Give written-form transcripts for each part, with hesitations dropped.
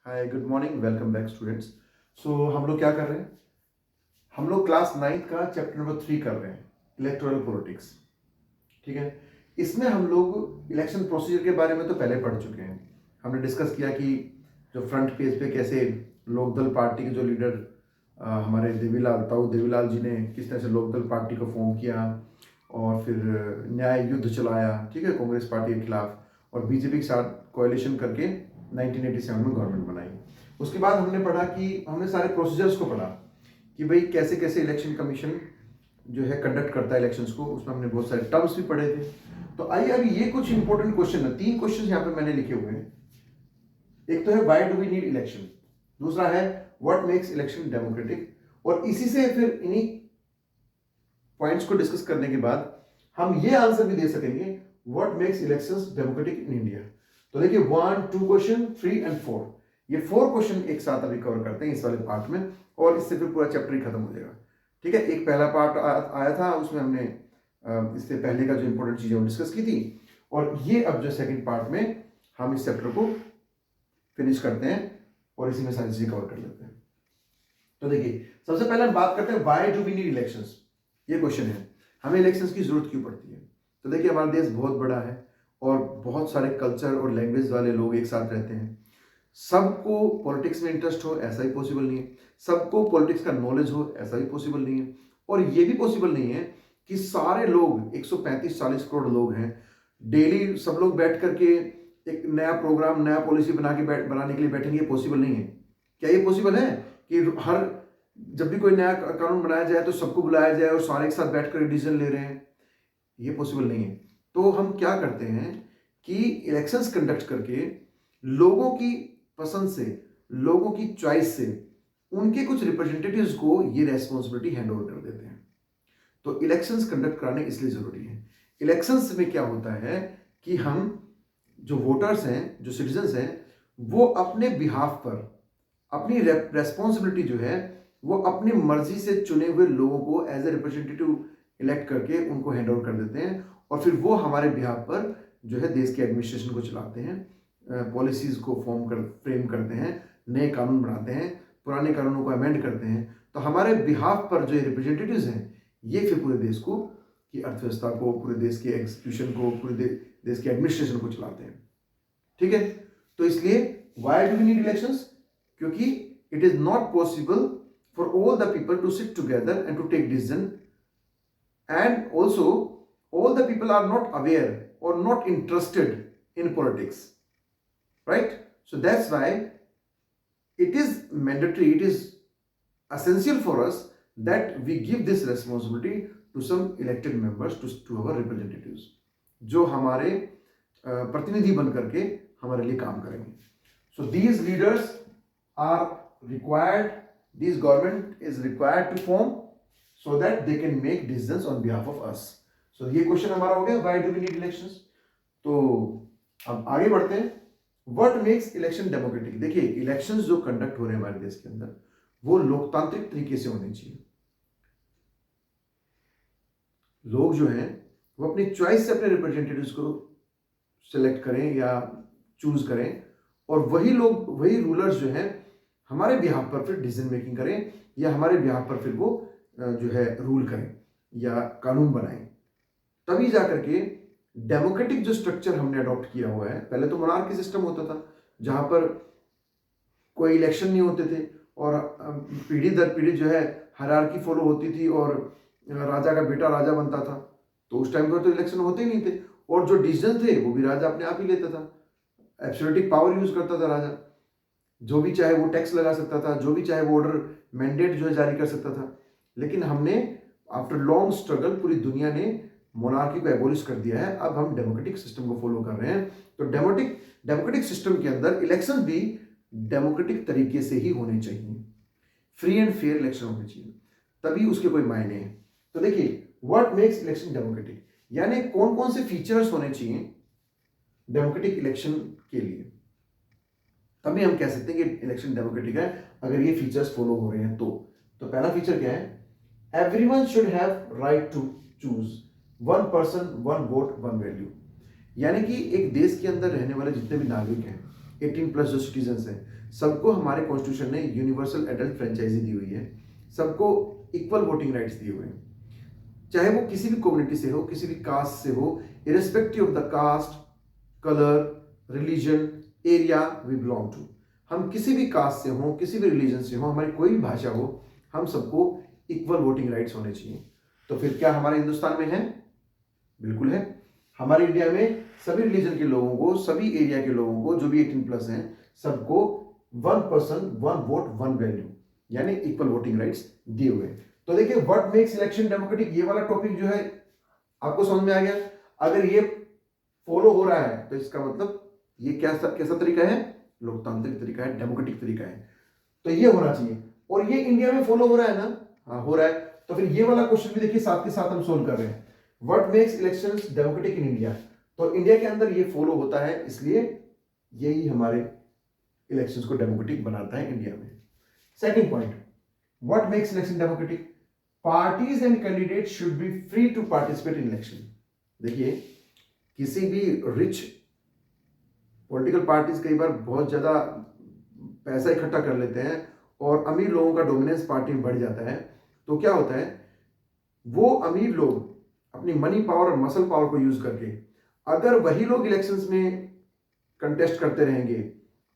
हाय good morning welcome back students. So हम लोग क्या कर रहे हैं? हम लोग क्लास 9th का चैप्टर नंबर 3 कर रहे हैं, इलेक्टोरल पॉलिटिक्स। ठीक है, इसमें हम लोग इलेक्शन प्रोसीजर के बारे में तो पहले पढ़ चुके हैं। हमने डिस्कस किया कि जो फ्रंट पेज पे कैसे लोकदल पार्टी के जो लीडर हमारे ताऊ देवीलाल जी ने किस तरह से लोकदल पार्टी को फॉर्म किया और फिर न्याय युद्ध चलाया, ठीक है, कांग्रेस पार्टी के खिलाफ, और बीजेपी के साथ कोalition करके 1987 में गवर्नमेंट बनाई। उसके बाद हमने पढ़ा कि हमने सारे प्रोसीजर्स को पढ़ा कि भाई कैसे कैसे इलेक्शन कमीशन जो है कंडक्ट करता है इलेक्शंस को। उसमें हमने बहुत सारे टर्म्स भी पढ़े थे। तो आइए अभी ये कुछ इंपॉर्टेंट क्वेश्चन है, 3 क्वेश्चन यहाँ पे मैंने लिखे हुए हैं। एक तो है why do we need election, दूसरा है व्हाट मेक्स इलेक्शन डेमोक्रेटिक, और इसी से फिर इन्हीं पॉइंट्स को डिस्कस करने के बाद हम ये आंसर भी दे सकेंगे what makes elections democratic in India. तो देखिए 1, 2 क्वेश्चन, 3 and 4, ये 4 क्वेश्चन एक साथ अभी कवर करते हैं इस वाले पार्ट में, और इससे फिर पूरा चैप्टर ही खत्म हो जाएगा। ठीक है, एक पहला पार्ट आया था, उसमें हमने इससे पहले का जो इंपॉर्टेंट चीजें वो डिस्कस की थी, और ये अब जो सेकंड पार्ट में हम इस चैप्टर को फिनिश करते हैं और इसी में सारी चीजें कवर कर लेते हैं। तो देखिए सबसे पहले हम बात करते हैं why do we need elections. ये क्वेश्चन है, हमें इलेक्शंस की जरूरत क्यों पड़ती है? तो देखिए हमारा देश बहुत बड़ा है और बहुत सारे कल्चर और लैंग्वेज वाले लोग एक साथ रहते हैं। सबको पॉलिटिक्स में इंटरेस्ट हो ऐसा ही पॉसिबल नहीं है, सबको पॉलिटिक्स का नॉलेज हो ऐसा भी पॉसिबल नहीं है, और ये भी पॉसिबल नहीं है कि सारे लोग 135-40 करोड़ लोग हैं, डेली सब लोग बैठ करके एक नया प्रोग्राम नया पॉलिसी बनाने के लिए बैठेंगे। ये पॉसिबल नहीं है। क्या ये पॉसिबल है कि हर जब भी कोई नया कानून बनाया जाए तो सबको बुलाया जाए और सारे एक साथ बैठकर डिसीजन ले रहे हैं? ये पॉसिबल नहीं है। तो हम क्या करते हैं कि इलेक्शंस कंडक्ट करके लोगों की पसंद से, लोगों की चॉइस से उनके कुछ रिप्रेजेंटेटिव्स को ये रेस्पॉन्सिबिलिटी हैंड ओवर कर देते हैं। तो इलेक्शंस कंडक्ट कराने इसलिए जरूरी है। इलेक्शंस में क्या होता है कि हम जो वोटर्स हैं, जो सिटीजन्स हैं, वो अपने बिहाफ पर अपनी रेस्पॉन्सिबिलिटी जो है वो अपनी मर्जी से चुने हुए लोगों को एज ए रिप्रेजेंटेटिव इलेक्ट करके उनको हैंड ओवर कर देते हैं, और फिर वो हमारे बिहाफ पर जो है देश के एडमिनिस्ट्रेशन को चलाते हैं, पॉलिसीज को फ्रेम करते हैं, नए कानून बनाते हैं, पुराने कानूनों को अमेंड करते हैं। तो हमारे बिहाफ पर जो रिप्रेजेंटेटिव्स हैं ये फिर पूरे देश को की अर्थव्यवस्था को, पूरे देश के एग्जीक्यूशन को, पूरे देश के एडमिनिस्ट्रेशन को चलाते हैं। ठीक है, तो इसलिए why do we need elections? क्योंकि it is not possible for all the people to sit together and to take decision, and also all the people are not aware or not interested in politics, right? So that's why it is mandatory, it is essential for us that we give this responsibility to some elected members, to our representatives, जो हमारे प्रतिनिधि बन करके हमारे लिए काम करेंगे। So these leaders are required, this government is required to form so that they can make decisions on behalf of us. So ये क्वेश्चन हमारा हो गया, why do we need elections? तो अब आगे बढ़ते हैं, what makes election democratic? देखिए इलेक्शंस जो कंडक्ट हो रहे हैं हमारे देश के अंदर वो लोकतांत्रिक तरीके से होने चाहिए। लोग जो हैं वो अपनी चॉइस से अपने रिप्रेजेंटेटिव्स को सिलेक्ट करें या चूज करें, और वही लोग, वही रूलर्स जो हैं हमारे बिहाफ पर फिर डिसीजन मेकिंग करें, या हमारे बिहाफ पर फिर वो जो है रूल करें या कानून बनाएं। तभी जाकर के डेमोक्रेटिक जो स्ट्रक्चर हमने अडॉप्ट किया हुआ है, पहले तो मोनार्की सिस्टम होता था जहां पर कोई इलेक्शन नहीं होते थे और पीढ़ी दर पीढ़ी जो है हायरार्की फॉलो होती थी और राजा का बेटा राजा बनता था। तो उस टाइम पर तो इलेक्शन होते ही नहीं थे, और जो डिसीजन थे वो भी राजा अपने आप ही लेता था, एब्सोल्यूटिक पावर यूज करता था राजा, जो भी चाहे वो टैक्स लगा सकता था, जो भी चाहे वो ऑर्डर मैंडेट जो है जारी कर सकता था। लेकिन हमने आफ्टर लॉन्ग स्ट्रगल पूरी दुनिया ने मोनार्की को एबोलिश कर दिया है। अब हम डेमोक्रेटिक सिस्टम को फॉलो कर रहे हैं। तो डेमोक्रेटिक सिस्टम के अंदर इलेक्शन भी डेमोक्रेटिक तरीके से ही होने चाहिए, फ्री एंड फेयर इलेक्शन होने चाहिए, तभी उसके कोई मायने हैं। तो देखिए व्हाट मेक्स इलेक्शन डेमोक्रेटिक, यानी कौन कौन से फीचर्स होने चाहिए डेमोक्रेटिक इलेक्शन के लिए, तभी हम कह सकते हैं कि इलेक्शन डेमोक्रेटिक है अगर ये फीचर्स फॉलो हो रहे हैं। तो पहला फीचर क्या है? Everyone should have right to choose, one person one vote one value. यानी कि एक देश के अंदर रहने वाले जितने भी नागरिक हैं, 18+ जो सिटीजन्स हैं, सबको हमारे कॉन्स्टिट्यूशन ने यूनिवर्सल एडल्ट फ्रेंचाइजी दी हुई है, सबको इक्वल वोटिंग राइट्स दिए हुए हैं, चाहे वो किसी भी कम्युनिटी से हो, किसी भी कास्ट से हो, irrespective of the caste, colour, religion, area we belong to. हम किसी भी कास्ट से हो, किसी भी रिलीजन से हो, हमारी कोई भी भाषा हो, हम सबको इक्वल वोटिंग राइट्स होने चाहिए। तो फिर क्या हमारे हिंदुस्तान में है? बिल्कुल है। हमारे इंडिया में सभी रिलीजन के लोगों को, सभी एरिया के लोगों को, जो भी 18+ हैं, सबको 1 पर्सन 1 वोट 1 वैल्यू यानी इक्वल वोटिंग राइट्स दिए हुए। तो देखिए, व्हाट मेक्स इलेक्शन डेमोक्रेटिक, ये वाला टॉपिक जो है आपको समझ में आ गया। अगर ये फॉलो हो रहा है तो इसका मतलब ये कैसा तरीका है? लोकतांत्रिक तरीका है, डेमोक्रेटिक तरीका है। तो ये होना चाहिए, और ये इंडिया में फॉलो हो रहा है ना? हाँ, हो रहा है। तो फिर ये वाला क्वेश्चन भी देखिए साथ के साथ हम सोल्व कर रहे हैं। What makes elections democratic in India? तो इंडिया के अंदर ये फॉलो होता है, इसलिए यही हमारे इलेक्शंस को डेमोक्रेटिक बनाता है इंडिया में। Second point, what makes election democratic? Parties and candidate should be free to participate in election. देखिए, किसी भी रिच पॉलिटिकल पार्टीज कई बार बहुत ज्यादा पैसा इकट्ठा कर लेते हैं और अमीर लोगों का डोमिनेंस पार्टी में बढ़ जाता है। तो क्या होता है, वो अमीर लोग अपनी मनी पावर और मसल पावर को यूज करके, अगर वही लोग इलेक्शंस में कंटेस्ट करते रहेंगे,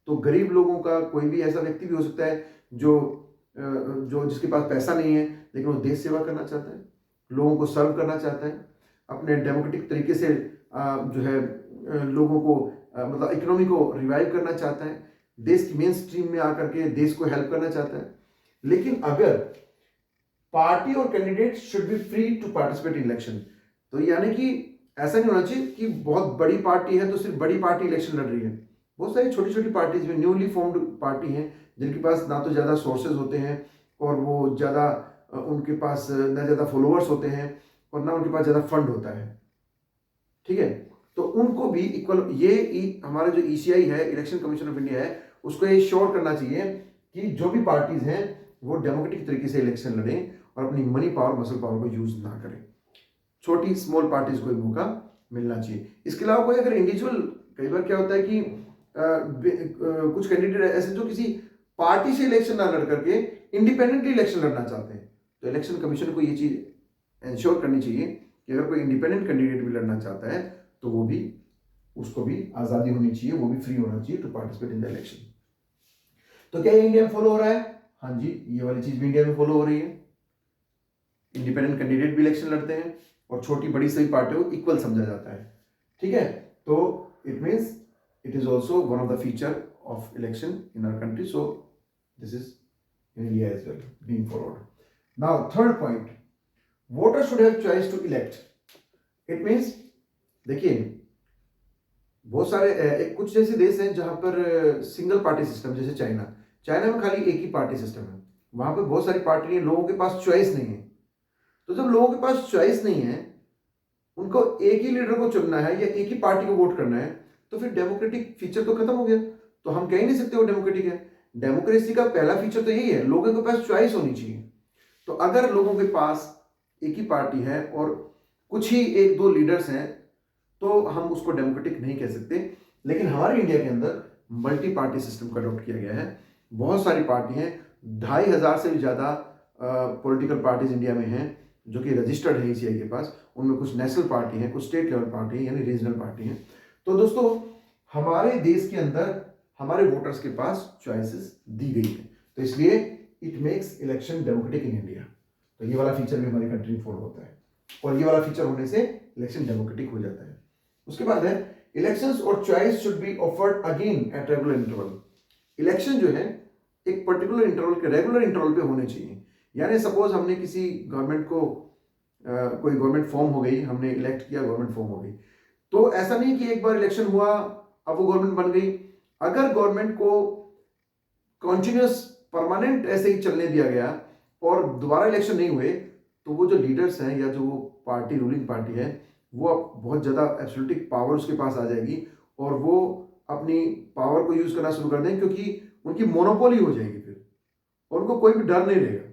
तो गरीब लोगों का कोई भी ऐसा व्यक्ति भी हो सकता है जो जिसके पास पैसा नहीं है, लेकिन वो देश सेवा करना चाहता है, लोगों को सर्व करना चाहता है, अपने डेमोक्रेटिक तरीके से जो है लोगों को मतलब इकोनॉमी को रिवाइव करना चाहता है, देश की मेन स्ट्रीम में आकर के देश को हेल्प करना चाहता है। लेकिन अगर पार्टी और candidate should be free to participate in election, तो यानी कि ऐसा नहीं होना चाहिए कि बहुत बड़ी पार्टी है तो सिर्फ बड़ी पार्टी इलेक्शन लड़ रही है। बहुत सारी छोटी छोटी पार्टीज में न्यूली फॉर्म्ड पार्टी हैं जिनके पास ना तो ज़्यादा सोर्सेज होते हैं और वो ज़्यादा उनके पास ना ज़्यादा फॉलोअर्स होते हैं और ना उनके पास ज़्यादा फंड होता है, ठीक है। तो उनको भी इक्वल हमारा जो ईसीआई है, इलेक्शन कमीशन ऑफ इंडिया है, उसको ये श्योर करना चाहिए कि जो भी पार्टीज हैं वो डेमोक्रेटिक तरीके से इलेक्शन लड़ें और अपनी मनी पावर मसल पावर को यूज ना करें। छोटी स्मॉल पार्टीज को एक मौका मिलना चाहिए। इसके अलावा कोई अगर इंडिविजुअल, कई बार क्या होता है कि कुछ कैंडिडेट ऐसे जो किसी पार्टी से इलेक्शन ना लड़ करके इंडिपेंडेंटली इलेक्शन लड़ना चाहते हैं, तो इलेक्शन कमीशन को ये चीज इंश्योर करनी चाहिए कि अगर कोई इंडिपेंडेंट कैंडिडेट भी लड़ना चाहता है तो वो भी, उसको भी आजादी होनी चाहिए, वो भी फ्री होना चाहिए to participate in the election. तो क्या ये इंडिया में फॉलो हो रहा है? हाँ जी, ये वाली चीज भी इंडिया में फॉलो हो रही है। इंडिपेंडेंट कैंडिडेट भी इलेक्शन लड़ते हैं और छोटी बड़ी सभी पार्टियों को इक्वल समझा जाता है, ठीक है। तो it means it is also one of the feature of election in our country, so this is in India as well being followed. Now third point, voter should have choice to elect. It means, देखिए बहुत सारे कुछ जैसे देश हैं जहां पर single party system, जैसे चाइना में खाली एक ही पार्टी सिस्टम है, वहां पर बहुत सारी पार्टी है, लोगों के पास चॉइस नहीं है। तो जब लोगों के पास चॉइस नहीं है, उनको एक ही लीडर को चुनना है या एक ही पार्टी को वोट करना है, तो फिर डेमोक्रेटिक फीचर तो खत्म हो गया। तो हम कह ही नहीं सकते वो डेमोक्रेटिक है। डेमोक्रेसी का पहला फीचर तो यही है, लोगों के पास चॉइस होनी चाहिए। तो अगर लोगों के पास एक ही पार्टी है और कुछ ही 1-2 लीडर्स हैं, तो हम उसको डेमोक्रेटिक नहीं कह सकते। लेकिन हमारे इंडिया के अंदर मल्टी पार्टी सिस्टम का अडॉप्ट किया गया है। बहुत सारी पार्टी हैं, 2500 से भी ज़्यादा पॉलिटिकल पार्टीज इंडिया में हैं जो कि रजिस्टर्ड है ईसीआई के पास। उनमें कुछ नेशनल पार्टी है, कुछ स्टेट लेवल पार्टी है, यानी रीजनल पार्टी है। तो दोस्तों, हमारे देश के अंदर हमारे वोटर्स के पास चॉइसेस दी गई है, तो इसलिए it makes election democratic in India. तो ये वाला फीचर भी हमारी कंट्री में फॉलो होता है और ये वाला फीचर होने से इलेक्शन डेमोक्रेटिक हो जाता है। उसके बाद है इलेक्शंस और choice should be offered again at regular interval. Election जो है एक पर्टिकुलर इंटरवल के, रेगुलर इंटरवल पे होने चाहिए। यानी सपोज हमने किसी गवर्नमेंट को कोई गवर्नमेंट फॉर्म हो गई, हमने इलेक्ट किया, गवर्नमेंट फॉर्म हो गई, तो ऐसा नहीं कि एक बार इलेक्शन हुआ अब वो गवर्नमेंट बन गई। अगर गवर्नमेंट को कॉन्टिन्यूस परमानेंट ऐसे ही चलने दिया गया और दोबारा इलेक्शन नहीं हुए, तो वो जो लीडर्स हैं या जो वो पार्टी, रूलिंग पार्टी है, वो अब बहुत ज़्यादा एब्सोल्यूटिक पावर उसके पास आ जाएगी और वो अपनी पावर को यूज करना शुरू कर देंगे, क्योंकि उनकी मोनोपोली हो जाएगी फिर, और उनको कोई भी डर नहीं रहेगा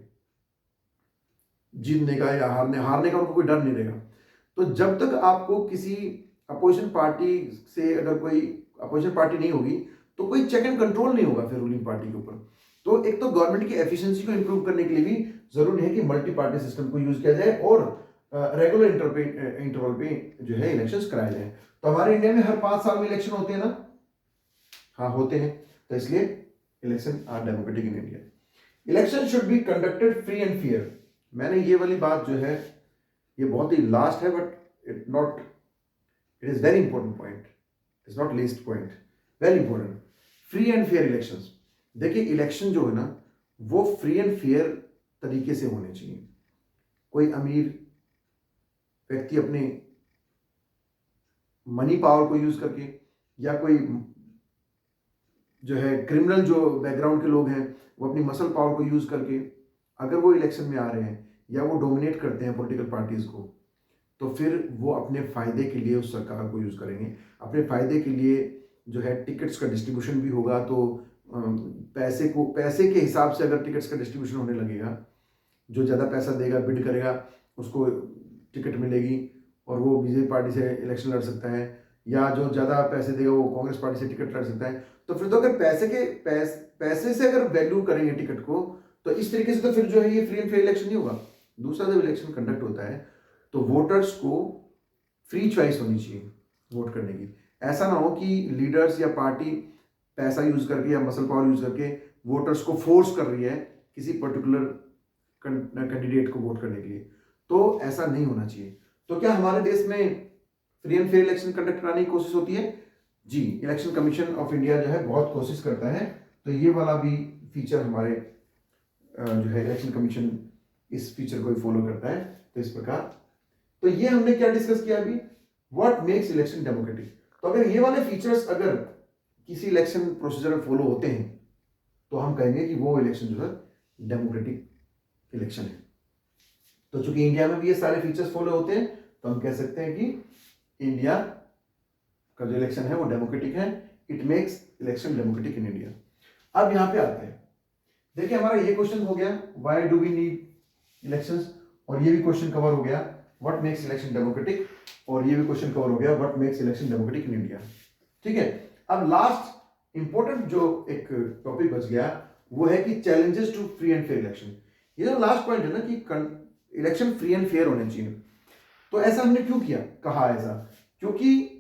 जीतने का या हारने का उनको कोई डर नहीं रहेगा। तो जब तक आपको किसी अपोजिशन पार्टी से, अगर कोई अपोजिशन पार्टी नहीं होगी, तो कोई चेक एंड कंट्रोल नहीं होगा फिर रूलिंग पार्टी के ऊपर। तो एक तो गवर्नमेंट की एफिशिएंसी को इंप्रूव करने के लिए भी जरूरी है कि मल्टी पार्टी सिस्टम को यूज किया जाए और रेगुलर इंटरवल पे जो है इलेक्शंस कराए जाए। तो हमारे इंडिया में हर 5 साल में इलेक्शन होते हैं ना? हाँ होते हैं। तो इसलिए election are democratic in India. Election should be conducted free and fair. मैंने ये वाली बात जो है ये बहुत ही लास्ट है, but it is very important point, it's not least point, very important. Free and fair elections. देखिए इलेक्शन जो है ना वो फ्री एंड फेयर तरीके से होने चाहिए। कोई अमीर व्यक्ति अपने मनी पावर को यूज करके या कोई जो है क्रिमिनल जो बैकग्राउंड के लोग हैं वो अपनी मसल पावर को यूज करके अगर वो इलेक्शन में आ रहे हैं या वो डोमिनेट करते हैं पॉलिटिकल पार्टीज को, तो फिर वो अपने फायदे के लिए उस सरकार को यूज करेंगे। अपने फायदे के लिए जो है टिकट्स का डिस्ट्रीब्यूशन भी होगा, तो पैसे के हिसाब से अगर टिकट्स का डिस्ट्रीब्यूशन होने लगेगा, जो ज़्यादा पैसा देगा बिड करेगा उसको टिकट मिलेगी और वो बीजेपी पार्टी से इलेक्शन लड़ सकता है, या जो ज़्यादा पैसे देगा वो कांग्रेस पार्टी से टिकट लड़ सकता है। तो फिर तो अगर पैसे से अगर वैल्यू करेंगे टिकट को, तो इस तरीके से तो फिर जो है ये फ्री एंड फेयर इलेक्शन नहीं होगा। दूसरा जब इलेक्शन कंडक्ट होता है तो वोटर्स को फ्री चॉइस होनी चाहिए वोट करने की। ऐसा ना हो कि लीडर्स या पार्टी पैसा यूज करके या मसल पावर यूज करके वोटर्स को फोर्स कर रही है किसी पर्टिकुलर कैंडिडेट को वोट करने के लिए। तो ऐसा नहीं होना चाहिए। तो क्या हमारे देश में free and fair election conduct कराने की कोशिश होती है? जी, इलेक्शन कमीशन ऑफ इंडिया जो है बहुत कोशिश करता है। तो ये वाला भी फीचर हमारे जो है इलेक्शन कमीशन इस फीचर को फॉलो करता है। तो इस प्रकार तो ये हमने क्या डिस्कस किया अभी, व्हाट मेक्स इलेक्शन डेमोक्रेटिक। तो अगर ये वाले फीचर्स अगर किसी इलेक्शन प्रोसीजर में फॉलो होते हैं तो हम कहेंगे कि वो इलेक्शन जो है डेमोक्रेटिक इलेक्शन है। तो चूंकि इंडिया में भी ये सारे फीचर्स फॉलो होते हैं तो हम कह सकते हैं कि इंडिया का जो इलेक्शन है वो डेमोक्रेटिक है। It makes election democratic in India. अब यहां पे आते हैं, देखिए हमारा ये क्वेश्चन हो गया why do we need elections, और ये भी क्वेश्चन कवर हो गया व्हाट मेक्स इलेक्शन डेमोक्रेटिक, और ये भी क्वेश्चन कवर हो गया what makes election democratic in India. ठीक है, अब लास्ट इंपॉर्टेंट जो एक टॉपिक बच गया वो है कि challenges to free and fair election. ये जो लास्ट पॉइंट है ना कि इलेक्शन फ्री एंड फेयर होने चाहिए। तो ऐसा हमने क्यों किया, कहा ऐसा, क्योंकि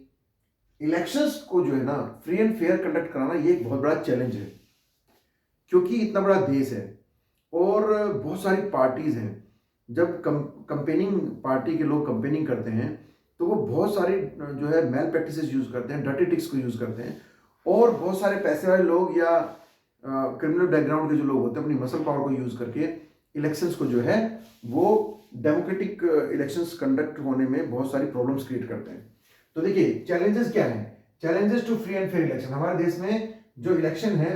इलेक्शंस को जो है ना फ्री एंड फेयर कंडक्ट कराना ये एक बहुत बड़ा चैलेंज है, क्योंकि इतना बड़ा देश है और बहुत सारी पार्टीज हैं। जब कंपेनिंग पार्टी के लोग कंपेनिंग करते हैं तो वो बहुत सारे जो है मेल प्रैक्टिसेस यूज करते हैं, डर्टी ट्रिक्स को यूज करते हैं, और बहुत सारे पैसे वाले लोग या क्रिमिनल बैकग्राउंड के जो लोग होते हैं अपनी मसल पावर को यूज करके इलेक्शंस को जो है वो डेमोक्रेटिक इलेक्शंस कंडक्ट होने में बहुत सारी प्रॉब्लम्स क्रिएट करते हैं। तो देखिए चैलेंजेस क्या हैं, challenges to free and fair election. हमारे देश में जो इलेक्शन है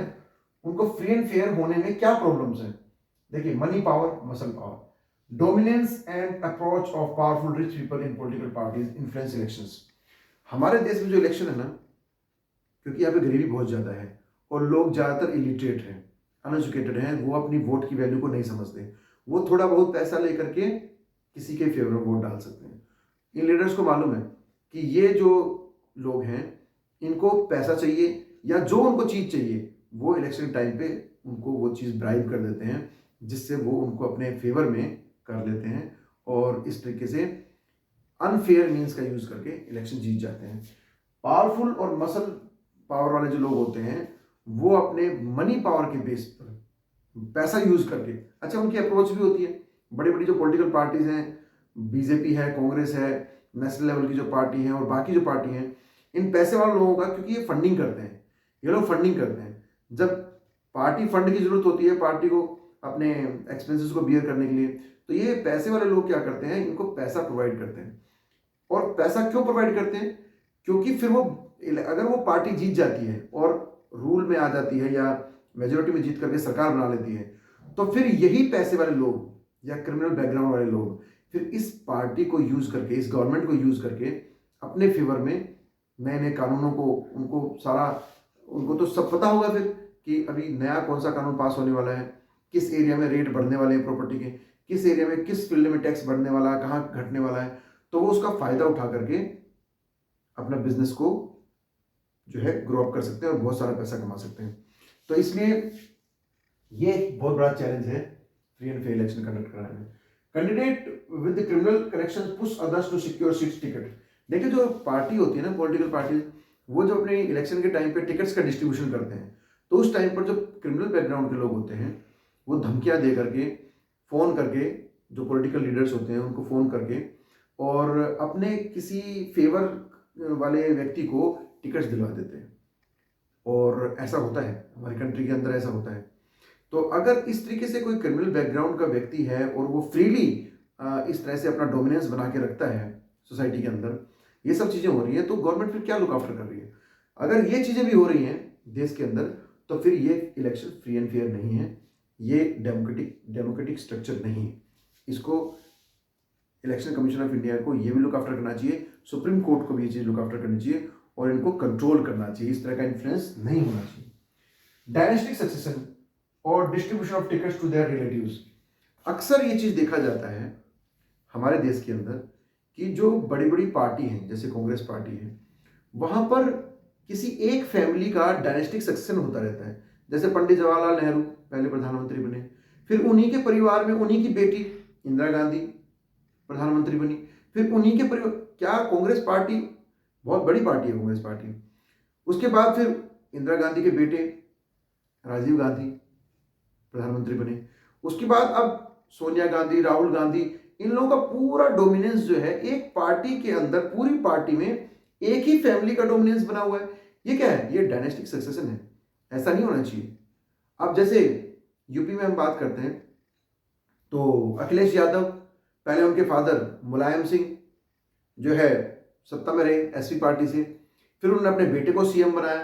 उनको फ्री एंड फेयर होने में क्या प्रॉब्लम्स हैं। देखिए money power, muscle power, dominance and approach of powerful rich people in political parties influence elections. हमारे देश में जो इलेक्शन है ना, क्योंकि यहाँ पे गरीबी बहुत ज्यादा है और लोग ज्यादातर इलिटरेट हैं, अनएजुकेटेड हैं, वो अपनी वोट की वैल्यू को नहीं समझते, वो थोड़ा बहुत पैसा लेकर के किसी के फेवर में वोट डाल सकते हैं। इन लीडर्स को मालूम है कि ये जो लोग हैं इनको पैसा चाहिए या जो उनको चीज चाहिए वो इलेक्शन टाइम पे उनको वो चीज ब्राइब कर देते हैं, जिससे वो उनको अपने फेवर में कर लेते हैं और इस तरीके से अनफेयर मीन्स का यूज करके इलेक्शन जीत जाते हैं। पावरफुल और मसल पावर वाले जो लोग होते हैं वो अपने मनी पावर के बेस पर पैसा यूज करके, अच्छा उनकी अप्रोच भी होती है, बड़ी बड़ी जो पॉलिटिकल पार्टीज हैं, बीजेपी है, कांग्रेस है, नेशनल लेवल की जो पार्टी है और बाकी जो पार्टी हैं, इन पैसे वाले लोगों का, क्योंकि ये फंडिंग करते हैं, ये लोग फंडिंग करते हैं। जब पार्टी फंड की जरूरत होती है पार्टी को अपने एक्सपेंसेस को बियर करने के लिए, तो ये पैसे वाले लोग क्या करते हैं, इनको पैसा प्रोवाइड करते हैं। और पैसा क्यों प्रोवाइड करते हैं, क्योंकि फिर वो अगर वो पार्टी जीत जाती है और रूल में आ जाती है या मेजोरिटी में जीत करके सरकार बना लेती है, तो फिर यही पैसे वाले लोग या क्रिमिनल बैकग्राउंड वाले लोग फिर इस पार्टी को यूज करके, इस गवर्नमेंट को यूज करके अपने फेवर में नए नए कानूनों को, उनको तो सब पता होगा फिर कि अभी नया कौन सा कानून पास होने वाला है, किस एरिया में रेट बढ़ने वाले हैं प्रॉपर्टी के, किस एरिया में किस फील्ड में टैक्स बढ़ने वाला है, कहाँ घटने वाला है, तो वो उसका फायदा उठा करके अपना बिजनेस को जो है ग्रो अप कर सकते हैं और बहुत सारा पैसा कमा सकते हैं। तो इसलिए ये एक बहुत बड़ा चैलेंज है free and fair election conduct कराने में। Candidate with criminal connection push others to secure seats ticket. देखिए जो पार्टी होती है ना, पॉलिटिकल पार्टी, वो जो अपने इलेक्शन के टाइम पे टिकट्स का डिस्ट्रीब्यूशन करते हैं, तो उस टाइम पर जो क्रिमिनल बैकग्राउंड के लोग होते हैं वो धमकियां दे करके, फ़ोन करके, जो पॉलिटिकल लीडर्स होते हैं उनको फ़ोन करके और अपने किसी फेवर वाले व्यक्ति को टिकट्स दिलवा देते हैं। और ऐसा होता है, हमारी कंट्री के अंदर ऐसा होता है। तो अगर इस तरीके से कोई क्रिमिनल बैकग्राउंड का व्यक्ति है और वो फ्रीली इस तरह से अपना डोमिनेंस बना के रखता है सोसाइटी के अंदर, ये सब चीज़ें हो रही हैं, तो गवर्नमेंट फिर क्या लुक आफ्टर कर रही है? अगर ये चीज़ें भी हो रही हैं देश के अंदर, तो फिर ये इलेक्शन फ्री एंड फेयर नहीं है, ये डेमोक्रेटिक स्ट्रक्चर नहीं है। इसको इलेक्शन कमीशन ऑफ इंडिया को ये भी लुक आफ्टर करना चाहिए, सुप्रीम कोर्ट को भी ये चीज़ लुक आफ्टर करनी चाहिए और इनको कंट्रोल करना चाहिए। इस तरह का इन्फ्लुएंस नहीं होना चाहिए। डायनेस्टिक सक्सेशन और distribution of tickets to their relatives. अक्सर ये चीज़ देखा जाता है हमारे देश के अंदर कि जो बड़ी बड़ी पार्टी हैं, जैसे कांग्रेस पार्टी है, वहाँ पर किसी एक फैमिली का डायनेस्टिक सक्सेशन होता रहता है। जैसे पंडित जवाहरलाल नेहरू पहले प्रधानमंत्री बने, फिर उन्हीं के परिवार में उन्हीं की बेटी इंदिरा गांधी प्रधानमंत्री बनी, फिर उन्हीं के परिवार, क्या कांग्रेस पार्टी बहुत बड़ी पार्टी है कांग्रेस पार्टी, उसके बाद फिर इंदिरा गांधी के बेटे राजीव गांधी प्रधानमंत्री बने, उसके बाद अब सोनिया गांधी, राहुल गांधी, इन लोगों का पूरा डोमिनेंस जो है एक पार्टी के अंदर, पूरी पार्टी में एक ही फैमिली का डोमिनेंस बना हुआ है। ये क्या है? ये डायनेस्टिक सक्सेशन है। ऐसा नहीं होना चाहिए। अब जैसे यूपी में हम बात करते हैं तो अखिलेश यादव, पहले उनके फादर मुलायम सिंह जो है सत्ता में रहे एसपी पार्टी से, फिर उन्होंने अपने बेटे को सीएम बनाया,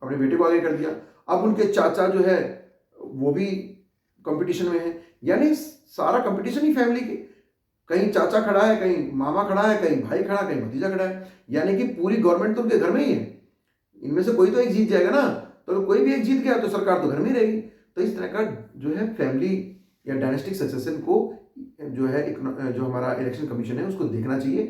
अपने बेटे को आगे कर दिया। अब उनके चाचा जो है वो भी कंपटीशन में है, यानी सारा कंपटीशन ही फैमिली के, कहीं चाचा खड़ा है, कहीं मामा खड़ा है, कहीं भाई खड़ा, कहीं भतीजा खड़ा है, यानी कि पूरी गवर्नमेंट तो उनके घर में ही है। इनमें से कोई तो एक जीत जाएगा ना, तो कोई भी एक जीत गया तो सरकार तो घर में ही रहेगी। तो इस तरह का जो है फैमिली या डायनेस्टिक सक्सेशन को जो है जो हमारा इलेक्शन कमीशन है उसको देखना चाहिए,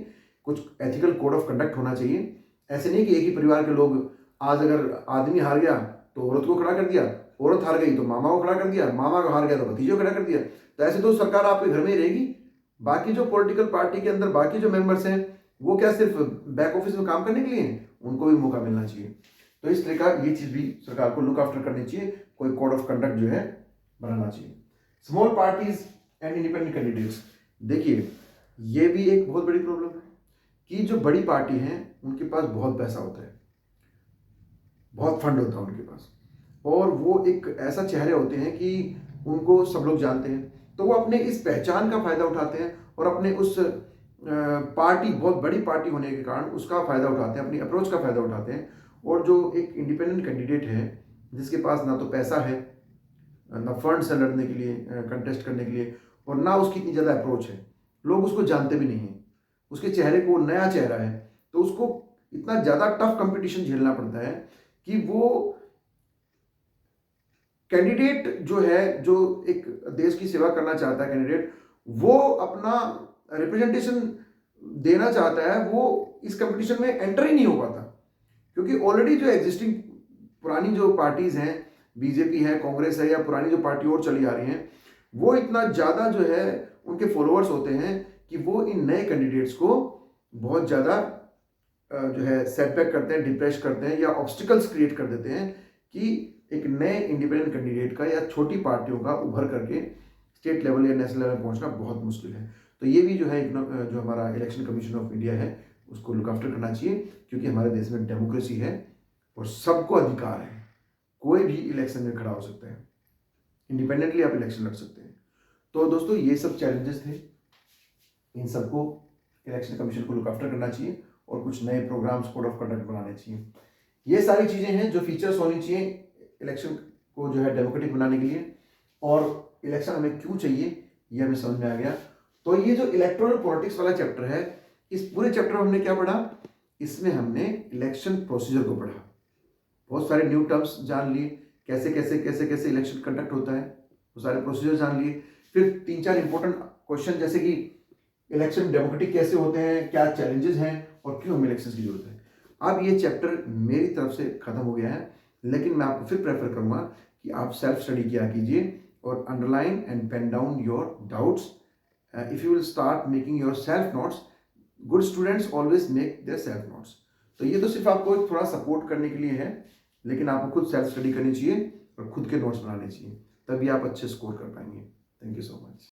कुछ एथिकल कोड ऑफ कंडक्ट होना चाहिए। ऐसे नहीं कि एक ही परिवार के लोग, आज अगर आदमी हार गया तो औरत को खड़ा कर दिया, औरत हार गई तो मामा को खड़ा कर दिया, मामा को हार गया तो भतीजे को खड़ा कर दिया। तो ऐसे तो सरकार आपके घर में ही रहेगी। बाकी जो पॉलिटिकल पार्टी के अंदर बाकी जो मेंबर्स हैं वो क्या सिर्फ बैक ऑफिस में काम करने के लिए हैं? उनको भी मौका मिलना चाहिए। तो इस तरह का ये चीज़ भी सरकार को लुक आफ्टर करनी चाहिए, कोई कोड ऑफ कंडक्ट जो है बनाना चाहिए। Small parties and independent candidates, देखिए ये भी एक बहुत बड़ी प्रॉब्लम है कि जो बड़ी पार्टी हैं उनके पास बहुत पैसा होता है, बहुत फंड होता है उनके पास, और वो एक ऐसा चेहरे होते हैं कि उनको सब लोग जानते हैं, तो वो अपने इस पहचान का फायदा उठाते हैं और अपने उस पार्टी, बहुत बड़ी पार्टी होने के कारण उसका फायदा उठाते हैं, अपनी अप्रोच का फायदा उठाते हैं। और जो एक इंडिपेंडेंट कैंडिडेट है जिसके पास ना तो पैसा है, ना फंड्स है लड़ने के लिए, कंटेस्ट करने के लिए, और ना उसकी इतनी ज़्यादा अप्रोच है, लोग उसको जानते भी नहीं हैं, उसके चेहरे को नया चेहरा है, तो उसको इतना ज़्यादा टफ कंपटीशन झेलना पड़ता है कि वो कैंडिडेट जो है, जो एक देश की सेवा करना चाहता है कैंडिडेट, वो अपना रिप्रेजेंटेशन देना चाहता है, वो इस कंपटीशन में एंटर ही नहीं हो पाता, क्योंकि ऑलरेडी जो एग्जिस्टिंग पुरानी जो पार्टीज हैं, बीजेपी है, कांग्रेस है, या पुरानी जो पार्टी और चली आ रही हैं, वो इतना ज़्यादा जो है उनके फॉलोअर्स होते हैं कि वो इन नए कैंडिडेट्स को बहुत ज़्यादा जो है सेटबैक करते हैं, डिप्रेस करते हैं, या ऑब्स्टिकल्स क्रिएट कर देते हैं कि एक नए इंडिपेंडेंट कैंडिडेट का या छोटी पार्टियों का उभर करके स्टेट लेवल या नेशनल लेवल पहुंचना बहुत मुश्किल है। तो ये भी जो है जो हमारा इलेक्शन कमीशन ऑफ इंडिया है उसको लुक आफ्टर करना चाहिए, क्योंकि हमारे देश में डेमोक्रेसी है और सबको अधिकार है, कोई भी इलेक्शन में खड़ा हो सकता है, इंडिपेंडेंटली आप इलेक्शन लड़ सकते हैं। तो दोस्तों ये सब चैलेंजेस थे, इन सबको इलेक्शन कमीशन को लुक आफ्टर करना चाहिए और कुछ नए प्रोग्राम्स, कोड ऑफ कंडक्ट बनाने चाहिए। ये सारी चीज़ें हैं जो फीचर्स होनी चाहिए इलेक्शन को जो है डेमोक्रेटिक बनाने के लिए, और इलेक्शन हमें क्यों चाहिए ये हमें समझ में आ गया। तो ये जो इलेक्टोरल पॉलिटिक्स वाला चैप्टर है, इस पूरे चैप्टर में हमने क्या पढ़ा? इसमें हमने इलेक्शन प्रोसीजर को पढ़ा, बहुत सारे न्यू टर्म्स जान लिए, कैसे कैसे कैसे कैसे इलेक्शन कंडक्ट होता है, वो सारे प्रोसीजर जान लिए। फिर 3-4 इंपॉर्टेंट क्वेश्चन, जैसे कि इलेक्शन डेमोक्रेटिक कैसे होते हैं, क्या चैलेंजेस हैं और क्यों हमें इलेक्शन की जरूरत है। अब ये चैप्टर मेरी तरफ से ख़त्म हो गया है, लेकिन मैं आपको फिर प्रेफर करूँगा कि आप सेल्फ स्टडी किया कीजिए और underline and pen down your doubts. If you will start making your self notes, good students always make their self notes. तो ये तो सिर्फ आपको थोड़ा सपोर्ट करने के लिए है, लेकिन आपको खुद सेल्फ स्टडी करनी चाहिए और खुद के नोट्स बनाने चाहिए, तभी आप अच्छे स्कोर कर पाएंगे. Thank you so much.